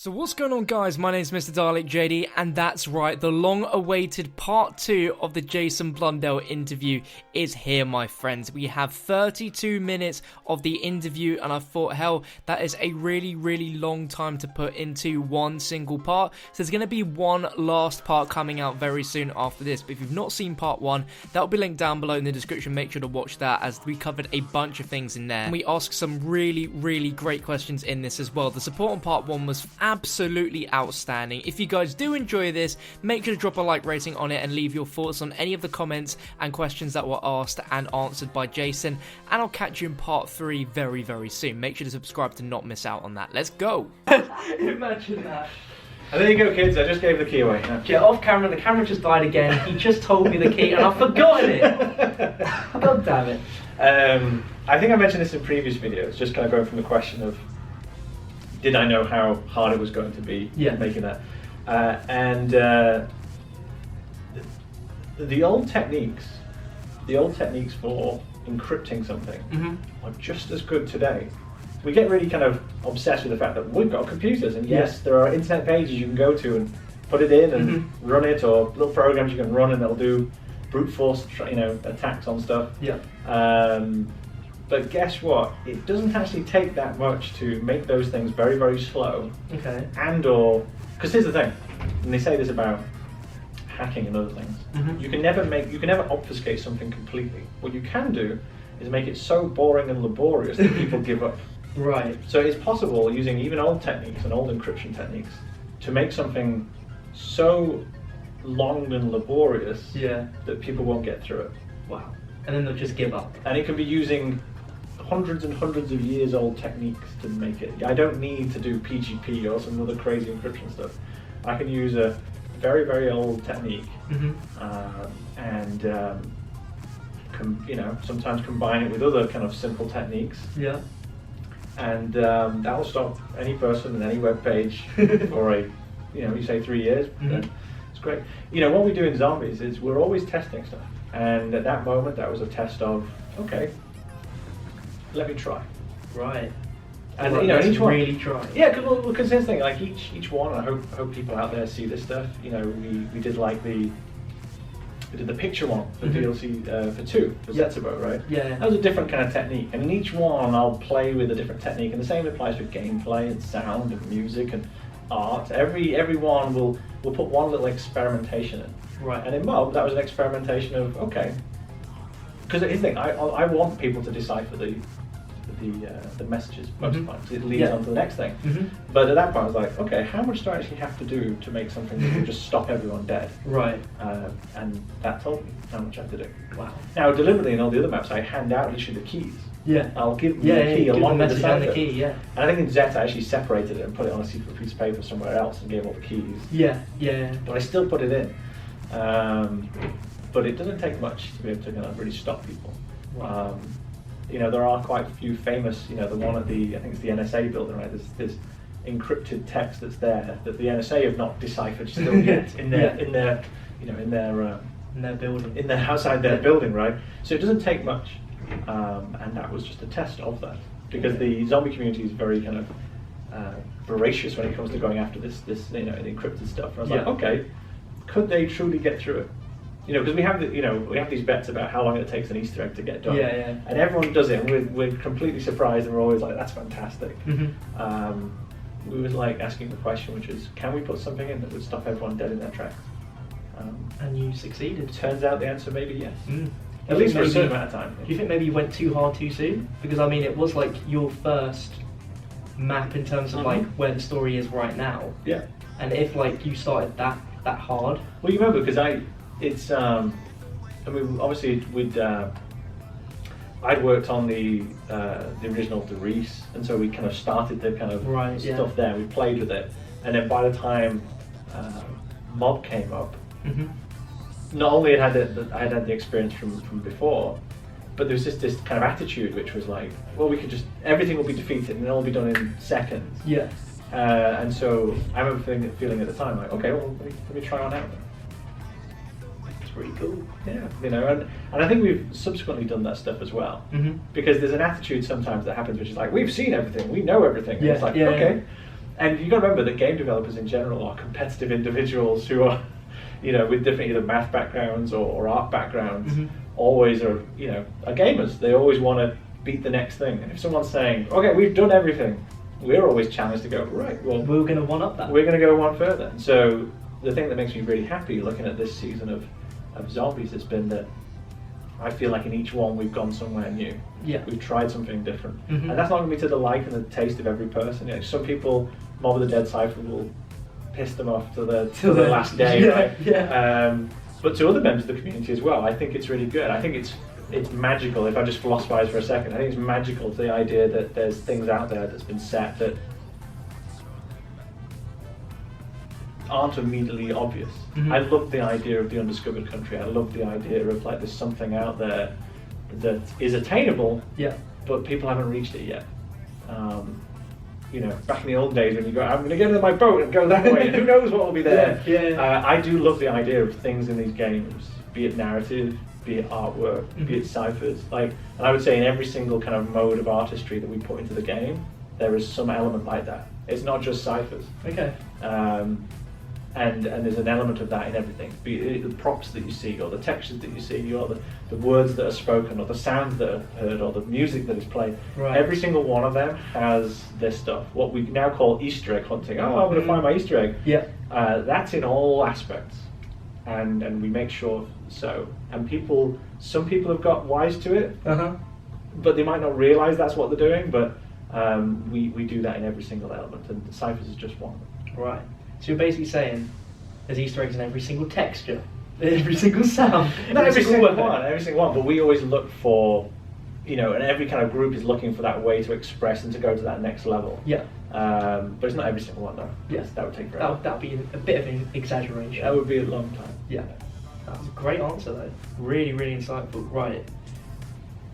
So what's going on, guys? My name is MrDalekJD, and that's right, the long-awaited part 2 of the Jason Blundell interview is here, my friends. We have 32 minutes of the interview, and I thought, hell, that is a really, really long time to put into one single part. So there's going to be one last part coming out very soon after this, but if you've not seen part 1, that will be linked down below in the description. Make sure to watch that, as we covered a bunch of things in there. And we asked some really, really great questions in this as well. The support on part 1 was absolutely outstanding. If you guys do enjoy this, make sure to drop a like rating on it and leave your thoughts on any of the comments and questions that were asked and answered by Jason, and I'll catch you in part 3 very, very soon. Make sure to subscribe to not miss out on that. Let's go. Imagine that. And there you go, kids. I just gave the key away. Get off camera. The camera just died again. He just told me the key and I've forgotten it. God damn it. I think I mentioned this in previous videos, just kind of going from the question of, did I know how hard it was going to be making that? The old techniques for encrypting something are just as good today. We get really kind of obsessed with the fact that we've got computers, and yes, there are internet pages you can go to and put it in and run it, or little programs you can run and they'll do brute force, attacks on stuff. But guess what? It doesn't actually take that much to make those things very, very slow. Okay. Because here's the thing, and they say this about hacking and other things. You can never obfuscate something completely. What you can do is make it so boring and laborious that people give up. Right. So it's possible, using even old techniques and old encryption techniques, to make something so long and laborious that people won't get through it. Wow. And then they'll just give up. And it can be using hundreds and hundreds of years old techniques to make it. I don't need to do PGP or some other crazy encryption stuff. I can use a very, very old technique and sometimes combine it with other kind of simple techniques. Yeah. And that will stop any person and any web page for you say 3 years. It's great. What we do in Zombies is we're always testing stuff. And at that moment, that was a test of, okay, let me try. Right. And each one really try. Yeah, because here's the thing, like each one. I hope people out there see this stuff. We did we did the picture one for DLC for 2 for Zetsubo, right? Yeah. That was a different kind of technique, and in each one I'll play with a different technique, and the same applies for gameplay and sound and music and art. Every one will put one little experimentation in. Right. And in Mob, that was an experimentation of, okay, because here's the thing, I want people to decipher the messages most of the time, because it leads on to the next thing. But at that point I was like, okay, how much do I actually have to do to make something that will just stop everyone dead? Right. And that told me how much I have to do. Wow. Now deliberately in all the other maps I hand out literally the keys. Yeah. I'll give them the key along with the cipher. And I think in Zeta I actually separated it and put it on a secret piece of paper somewhere else and gave all the keys. Yeah. But I still put it in. But it doesn't take much to be able to kind of really stop people. Wow. There are quite a few famous, the one at the, I think it's the NSA building, right? There's encrypted text that's there that the NSA have not deciphered still yet in their building, outside their building, right? So it doesn't take much, and that was just a test of that, because the zombie community is very kind of voracious when it comes to going after this the encrypted stuff. And I was like, okay, could they truly get through it? Because we have we have these bets about how long it takes an Easter egg to get done. And everyone does it, and we're completely surprised, and we're always like, that's fantastic. We was like asking the question, which is, can we put something in that would stop everyone dead in their tracks? And you succeeded. Turns out the answer may be yes. At least for a certain amount of time. Do you think maybe you went too hard too soon? Because I mean, it was like your first map in terms of like where the story is right now. Yeah. And if like you started that hard. Well, you remember, because obviously I'd worked on the original The Reese, and so we kind of started the kind of stuff there. We played with it, and then by the time Mob came up, not only I had had the experience from before, but there was just this kind of attitude which was like, well, everything will be defeated and it'll be done in seconds. Yeah. And so I remember feeling at the time like, okay, well, let me try on out then. Pretty cool. Yeah, and I think we've subsequently done that stuff as well, because there's an attitude sometimes that happens which is like, we've seen everything, we know everything. And it's like, okay. And you got to remember that game developers in general are competitive individuals who are, with different either math backgrounds or art backgrounds, always are gamers. They always want to beat the next thing. And if someone's saying, okay, we've done everything, we're always challenged to go, right, well, we're going to one up that. We're going to go one further. And so the thing that makes me really happy looking at this season of Zombies has been that I feel like in each one we've gone somewhere new. Yeah. We've tried something different. And that's not going to be to the like and the taste of every person. Some people, Mob of the Dead Cypher will piss them off to the last day, right? Yeah. But to other members of the community as well, I think it's really good. I think it's magical. If I just philosophize for a second, I think it's magical, the idea that there's things out there that's been set that aren't immediately obvious. I love the idea of the undiscovered country. I love the idea of like there's something out there that is attainable, but people haven't reached it yet. Back in the old days when you go, I'm going to get into my boat and go that way, and who knows what will be there. I do love the idea of things in these games, be it narrative, be it artwork, be it ciphers. And I would say in every single kind of mode of artistry that we put into the game, there is some element like that. It's not just ciphers. Okay. And there's an element of that in everything, be it the props that you see, or the textures that you see, or the words that are spoken, or the sounds that are heard, or the music that is played. Right. Every single one of them has this stuff, what we now call Easter egg hunting. Oh, I'm going to find my Easter egg. Yeah. That's in all aspects, and we make sure so. And some people have got wise to it, but they might not realise that's what they're doing. But we do that in every single element, and the ciphers is just one. Right. So you're basically saying there's Easter eggs in every single texture, every single sound, Not every single one, but we always look for, and every kind of group is looking for that way to express and to go to that next level. Yeah. But it's not every single one, though. Yes, that would take forever. That would be a bit of an exaggeration. That would be a long time. Yeah. That was a great answer, though. Really, really insightful. Right.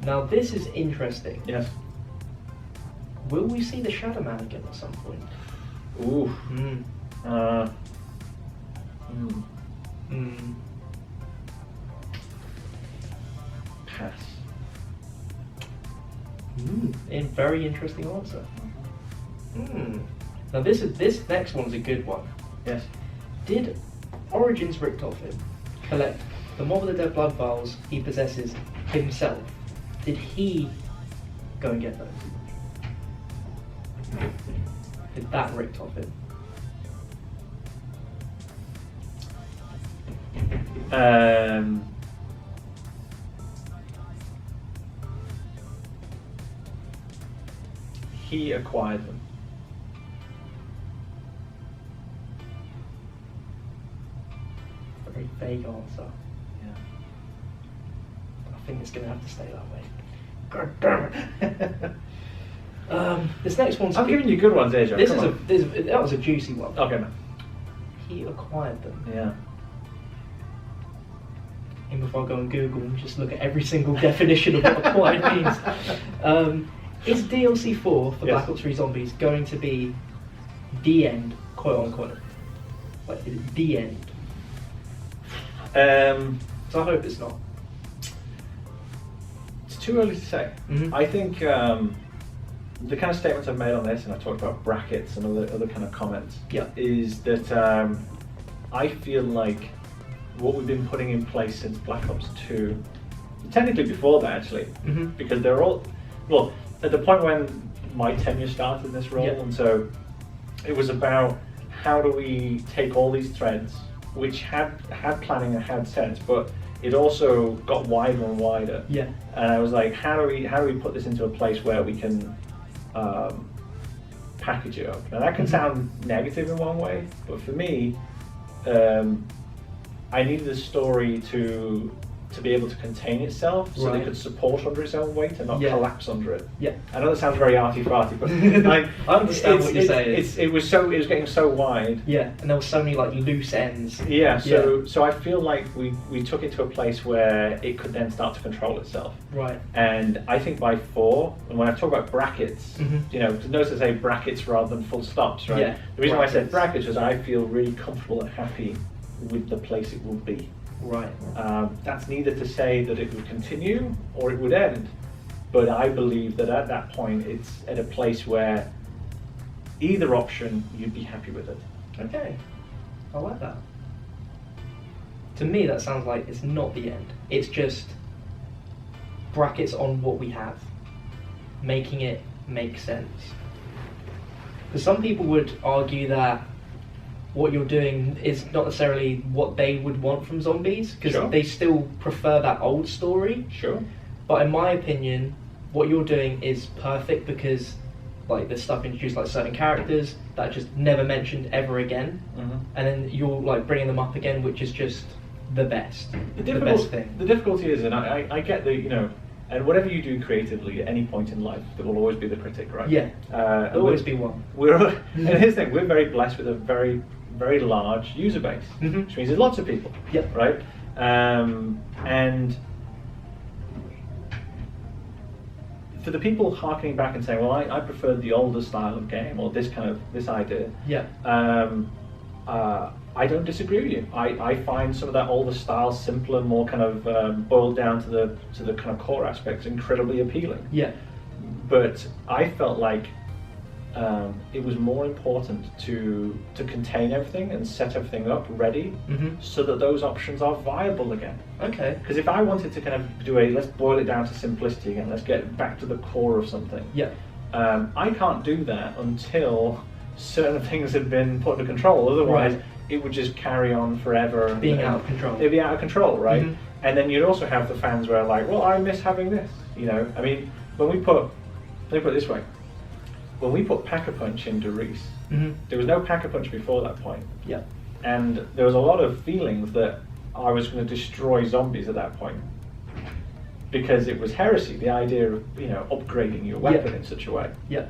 Now, this is interesting. Yes. Will we see the Shadow Man again at some point? Ooh. Pass. Very interesting answer. Now this next one's a good one. Yes. Did Origins Richtofen collect the Mob of the Dead blood vials he possesses himself? Did he go and get those? Did that Richtofen? He acquired them. Very vague answer. Yeah. I think it's going to have to stay that way. God damn it. This next one's... I'm giving you good ones, Adrian. That was a juicy one. Okay, man. He acquired them. Yeah. And before I go on Google and just look at every single definition of what acquired means. Is DLC 4 for Black Ops 3 Zombies going to be the end, quote unquote? Like, is it the end? So I hope it's not. It's too early to say. I think the kind of statements I've made on this, and I've talked about brackets and other kind of comments, is that I feel like what we've been putting in place since Black Ops 2, technically before that actually, because they're all, well, at the point when my tenure started in this role, and so it was about how do we take all these threads, which had planning and had sense, but it also got wider and wider. Yeah. And I was like, how do we put this into a place where we can package it up? Now that can sound negative in one way, but for me, I needed a story to be able to contain itself, so they could support under its own weight and not collapse under it. Yeah. I know that sounds very arty-farty, but I understand what you're saying. It was getting so wide. Yeah, and there were so many like loose ends. Yeah. So I feel like we took it to a place where it could then start to control itself. Right. And I think by 4, and when I talk about brackets, notice I say brackets rather than full stops, right? Yeah. The reason why I said brackets is I feel really comfortable and happy with the place it will be. Right. That's neither to say that it would continue or it would end, but I believe that at that point it's at a place where either option, you'd be happy with it. Okay, I like that. To me, that sounds like it's not the end. It's just brackets on what we have, making it make sense. Because some people would argue that what you're doing is not necessarily what they would want from zombies, because Sure. they still prefer that old story. Sure. But in my opinion, what you're doing is perfect, because like there's stuff introduced, like certain characters that are just never mentioned ever again, and then you're like bringing them up again, which is just the best, the best thing. The difficulty is, and I get the, you know, and whatever you do creatively at any point in life, there will always be the critic, right? Yeah, there'll always be one. And here's the thing, we're very blessed with a very, very large user base, which means there's lots of people, right? And for the people harkening back and saying, well, I prefer the older style of game, or this idea, I don't disagree with you. I find some of that older style simpler, more kind of boiled down to the kind of core aspects incredibly appealing. Yeah. But I felt like it was more important to contain everything and set everything up ready, so that those options are viable again. Okay. Because if I wanted to kind of do let's boil it down to simplicity again, let's get back to the core of something. Yeah. I can't do that until certain things have been put under control. Otherwise, it would just carry on forever. Being out of control. It'd be out of control, right? And then you'd also have the fans where like, well, I miss having this. You know, I mean, let me put it this way. When we put Pack-a-Punch into Reese, there was no Pack-a-Punch before that point. Yeah. And there was a lot of feelings that I was going to destroy zombies at that point, because it was heresy, the idea of, you know, upgrading your weapon in such a way. Yeah.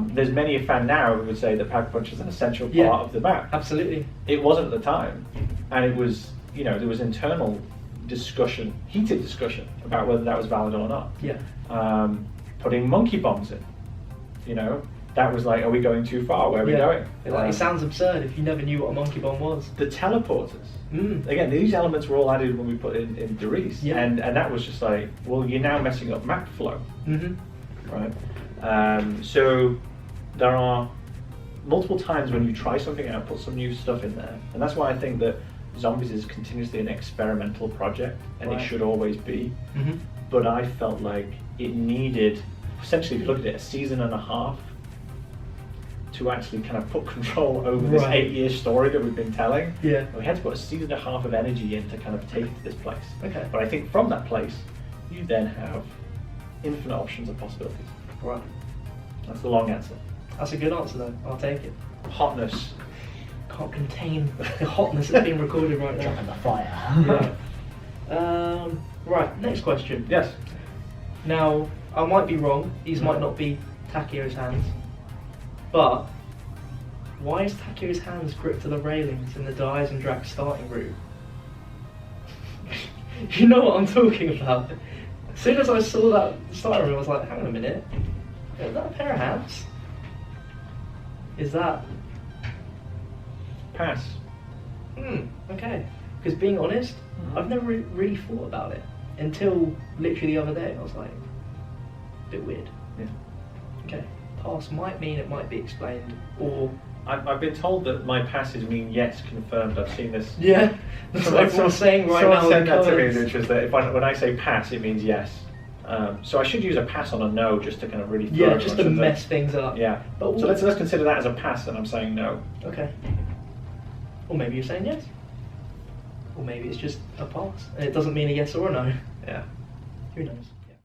There's many a fan now who would say that Pack-a-Punch is an essential part of the map. Absolutely. It wasn't at the time, and it was, you know, there was internal discussion, heated discussion about whether that was valid or not. Yeah. Putting monkey bombs in, you know, that was like, are we going too far? Where are we going? It sounds absurd if you never knew what a monkey bomb was. The teleporters. Again, these elements were all added when we put in Derice, and that was just like, well, you're now messing up map flow, right? So there are multiple times when you try something out, put some new stuff in there, and that's why I think that Zombies is continuously an experimental project, and it should always be. But I felt like it needed, essentially, if you look at it, a season and a half to actually kind of put control over this 8-year story that we've been telling. Yeah. We had to put a season and a half of energy in to kind of take it to this place. Okay. But I think from that place, you then have infinite options of possibilities. Right. That's the long answer. That's a good answer though. I'll take it. Hotness. Can't contain the hotness that's being recorded right now. Dropping the fire. Right, next question. Yes. Now, I might be wrong. These might not be Takero's hands. But why is Takero's hands gripped to the railings in the Dyes and Drax starting route? You know what I'm talking about. As soon as I saw that starting room, I was like, hang on a minute. Is that a pair of hands? Is that... Pass. Okay. Because being honest, I've never really thought about it until literally the other day. I was like, a bit weird. Yeah. Okay. Pass might mean it might be explained, or... I've been told that my passes mean yes, confirmed. I've seen this. Yeah, that's what everyone's saying right now. Someone said that to me, which was that when I say pass, it means yes. So I should use a pass on a no just to kind of really throw just to mess things up. Yeah. But so let's consider that as a pass, and I'm saying no. Okay. Or maybe you're saying yes. Or maybe it's just a pass, and it doesn't mean a yes or a no. Yeah. Who knows?